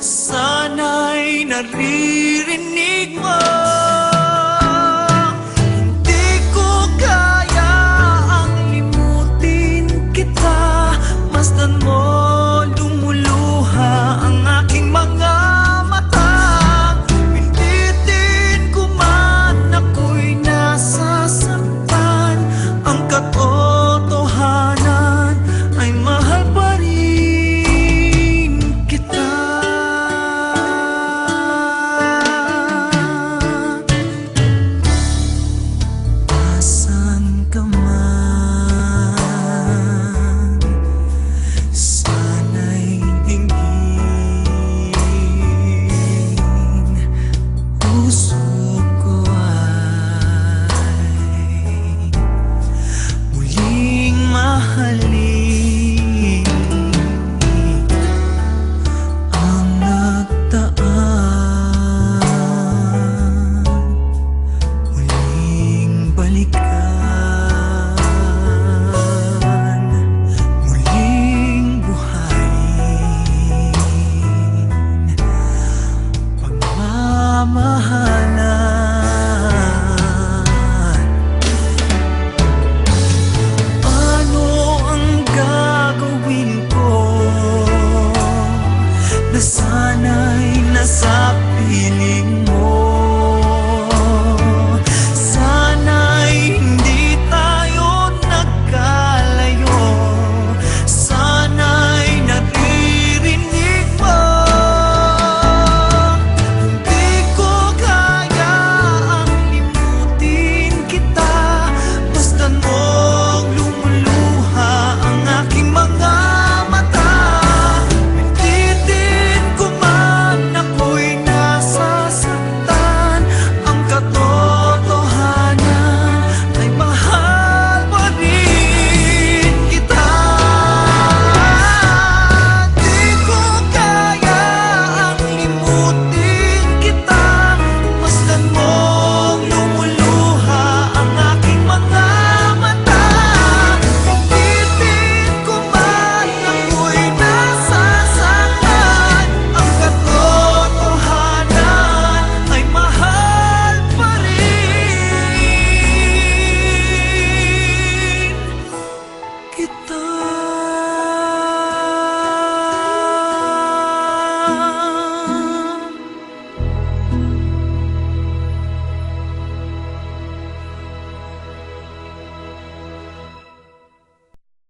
sana'y naririnig mo. Hindi ko kaya ang limutin kita, masdan mo lumuluha ang aking mga mata. Pinditin ko man ako'y nasasaktan, ang katotohanan ay mahal pa rin kita. Asan ka man, sana'y hingin puso ko ay muling mahalin ang nagdaan, muling balikan, muling buhayin pagmamahalan. Ano ang gagawin ko na sana'y nasa piling